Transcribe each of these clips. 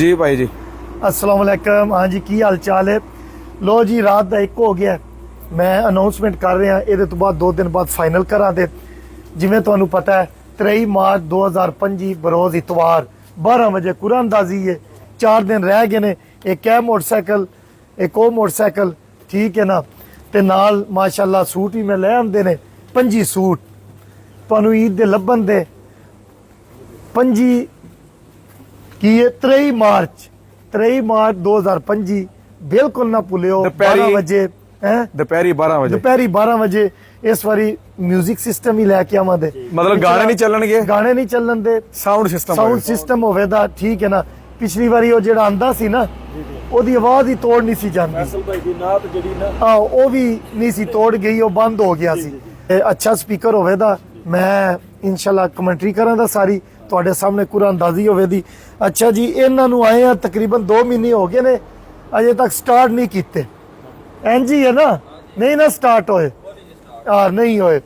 जी भाई जी। अस्सलाम वालेकुम। हाँ जी, की हाल चाल है? लो जी, रात का 1 हो गया। मैं अनाउंसमेंट कर रहा ये तो बाद 2 दिन बाद फाइनल करा दे। जिमें तुहानू पता है 23 मार्च 2025 बरोज इतवार 12 बजे कुरानंदाजी है। 4 दिन रह गए ने। एक है मोटरसाइकिल, एक वो मोटरसाइकिल, ठीक है ना। ते नाल माशाल्लाह सूट भी मैं ले आंदे ने 25 सूट तुहानू ईद दे लब्बन दे। 25 की 23 मार्च 2025 बिल्कुल ना भुलियो। 12 बजे दोपहरी 12 बजे इस बारी म्यूजिक सिस्टम ही लैके आवांगे। मतलब गाने नहीं चलणगे? गाने नहीं चलन दे, साउंड सिस्टम होवेगा, ठीक है ना। पिछली बारी वो जेड़ा आंदा सी ना, ओदी आवाज ही तोड़ नहीं सी जांदी। वो भी नहीं सी तोड़ गई, वो बंद हो गया सी। अच्छा स्पीकर होवेगा। मैं इंशाल्लाह कमेंट्री करांगा सारी ਤੁਹਾਡੇ ਸਾਹਮਣੇ ਕੁਰਾਨਦਾਜ਼ੀ ਹੋਵੇਗੀ। अच्छा जी, ਇਹਨਾਂ ਨੂੰ ਆਏ ਆ ਤਕਰੀਬਨ 2 ਮਹੀਨੇ ਹੋ ਗਏ ਨੇ, ਅਜੇ ਤੱਕ ਸਟਾਰਟ ਨਹੀਂ ਕੀਤੇ। ਇੰਜ ਹੀ ਹੈ ਨਾ, ਨਹੀਂ ਨਾ ਸਟਾਰਟ ਹੋਏ, ਨਹੀਂ ਹੋਏ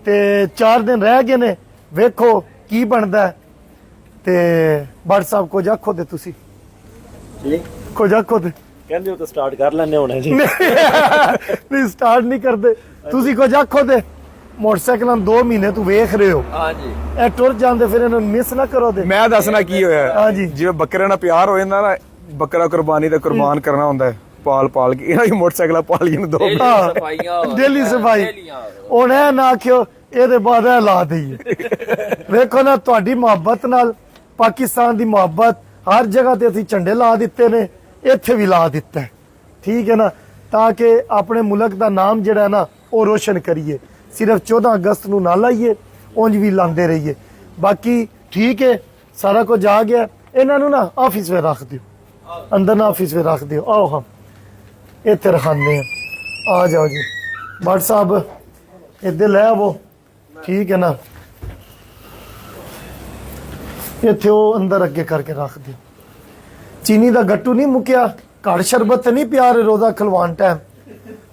ਤੇ 4 ਦਿਨ ਰਹਿ ਗਏ ਨੇ। ਵੇਖੋ ਕੀ ਬਣਦਾ ਤੇ WhatsApp ਕੁਝ ਆਖੋ ਤੇ ਤੁਸੀਂ ਕੁਝ ਆਖੋ ਤੇ ਕਹਿੰਦੇ ਉਹ ਤਾਂ ਸਟਾਰਟ ਕਰ ਲੈਣੇ ਹੋਣੇ ਜੀ। ਨਹੀਂ ਸਟਾਰਟ ਨਹੀਂ ਕਰਦੇ, ਤੁਸੀਂ ਕੁਝ ਆਖੋ ਤੇ। मोटरसाइकिल 2 महीने तू वेख रहे हो। हाँ जी, ए टुर जांदे फिर इन्हों मिस ना करो दे। मैं दसना की होया। हाँ जी, जिवें बकरे नाल प्यार हो जांदा ना, बकरा कुर्बानी ते कुर्बान करना हुंदा है पाल पाल के। इन्हां दी मोटरसाइकिल पालियां नूं 2 डेली सफाई हुण ऐ ना आखियो ਇਹਦੇ ਬਾਅਦ ਇਹ ਲਾ ਦਈਏ। ਵੇਖੋ ਨਾ, ਤੁਹਾਡੀ ਮੁਹੱਬਤ ਨਾਲ ਪਾਕਿਸਤਾਨ ਦੀ ਮੁਹੱਬਤ ਹਰ ਜਗ੍ਹਾ ਤੇ ਅਸੀਂ ਝੰਡੇ ਲਾ ਦਿੱਤੇ ਨੇ, ਇੱਥੇ ਵੀ ਲਾ ਦਿੱਤਾ ਹੈ, ਠੀਕ ਹੈ ਨਾ, ਤਾਂ ਕਿ ਆਪਣੇ ਮੁਲਕ ਦਾ ਨਾਮ ਜਿਹੜਾ ਹੈ ਨਾ ਉਹ ਰੋਸ਼ਨ ਕਰੀਏ। सिर्फ 14 अगस्त ਨੂੰ ਨਾ ਲਾਈਏ, ਉਂਝ ਵੀ ਲਾਉਂਦੇ ਰਹੀਏ। ਬਾਕੀ ਠੀਕ ਹੈ, ਸਾਰਾ ਕੁਝ ਆ ਗਿਆ। ਇਹਨਾਂ ਨੂੰ ਨਾ ਆਫਿਸ ਵਿੱਚ ਰੱਖ ਦਿਓ, ਅੰਦਰ ਨਾ ਆਫਿਸ ਵਿੱਚ ਰੱਖ ਦਿਓ। ਆਓ ਹਮ ਇੱਥੇ ਰਖਾਉਂਦੇ ਆ ਜਾਓ ਜੀ। ਭੱਟ ਸਾਹਿਬ ਇੱਧਰ ਲੈ ਆਵੋ, ਠੀਕ ਹੈ ਨਾ। ਇੱਥੇ ਉਹ ਅੰਦਰ ਅੱਗੇ ਕਰਕੇ ਰੱਖ ਦਿਓ। ਚੀਨੀ ਦਾ ਗੱਟੂ ਨਹੀਂ ਮੁੱਕਿਆ, ਘੜ ਸ਼ਰਬਤ ਨਹੀਂ ਪਿਆ ਰੋਜ਼ਾ ਖਲਵਾਨ ਟਾਈਮ।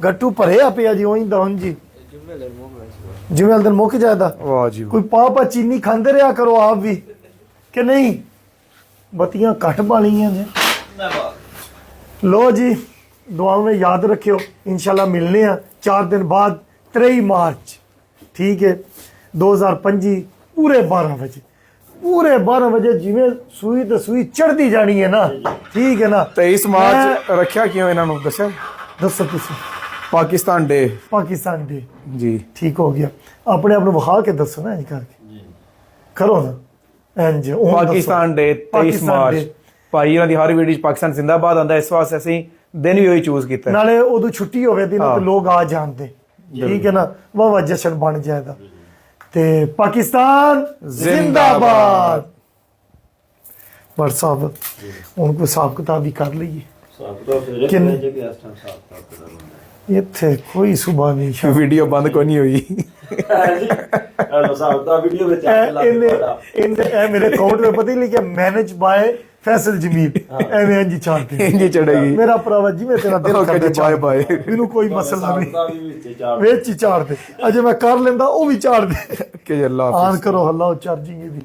ਗੱਟੂ ਭਰਿਆ ਪਿਆ ਜੀ, ਉਹੀ ਦਹਨ ਜੀ। जिम्मे वाले दिन मुक जाता। वाह जी, कोई पापा चीनी खांदे रहा करो आप भी कि नहीं। बत्तियां घट बालियां ने। लो जी, दुआ में याद रखियो, इंशाल्लाह मिलने हैं 4 दिन बाद 23 मार्च, ठीक है 2025 पूरे 12 बजे जिमें सूई तो सूई चढ़ती जानी है ना, ठीक है ना। 23 मार्च रखा क्यों इन्हां नूं दस्यो? दसो तुसी। पाकिस्तान डे जी, ठीक हो गया। अपने आप विखा के दसो ना, इंज करके करो ना इंज। पाकिस्तान डे 23 मार्च भाई इन्हां दी हर वीडियो पाकिस्तान जिंदाबाद आंदा। इस वास्ते ਅਸੀਂ दिन भी वही चूज ਕੀਤਾ। ਨਾਲੇ ਉਦੋਂ ਛੁੱਟੀ ਹੋਵੇ ਦੀ ਨਾ ਤੇ ਲੋਕ ਆ ਜਾਂਦੇ, ਠੀਕ ਹੈ ਨਾ, ਵਾਹ ਜਸ਼ਨ ਬਣ ਜਾਏਗਾ। ਤੇ ਪਾਕਿਸਤਾਨ ਜ਼ਿੰਦਾਬਾਦ। ਭੱਟ ਸਾਹਿਬ ਹੁਣ ਕੋਈ ਹਿਸਾਬ ਕਿਤਾਬ ਵੀ ਕਰ ਲਈਏ। ਇੱਥੇ ਕੋਈ ਸੁਭਾ ਨਹੀਂ, ਵੀਡੀਓ ਬੰਦ ਕੋਈ ਨਹੀਂ ਹੋਈ। ਇਹ ਮੇਰੇ ਅਕਾਊਂਟ ਵਿੱਚ ਪਤਾ ਹੀ ਲਿਖਿਆ ਮੈਨੇਜ ਬਾय फैसल जमील, ਐਵੇਂ ਇੰਜ ਚਾਹਤੇ ਇੰਜ ਚੜੇਗੀ। ਮੇਰਾ ਭਰਾਵਾ ਜਿਵੇਂ ਤੇਰਾ ਦਿਲ ਕਰਦਾ ਬਾਏ ਬਾਏ, ਮੈਨੂੰ ਕੋਈ ਮਸਲਾ ਨਹੀਂ। ਵਿੱਚ ਹੀ ਚਾੜ ਦੇ, ਅਜੇ ਮੈਂ ਕਰ ਲੈਂਦਾ ਉਹ ਵੀ ਚਾੜ ਦੇ। ਕਿ ਅੱਲਾਹ ਆਨ ਕਰੋ, ਹੱਲਾ ਚਾਰਜਿੰਗ ਦੀ।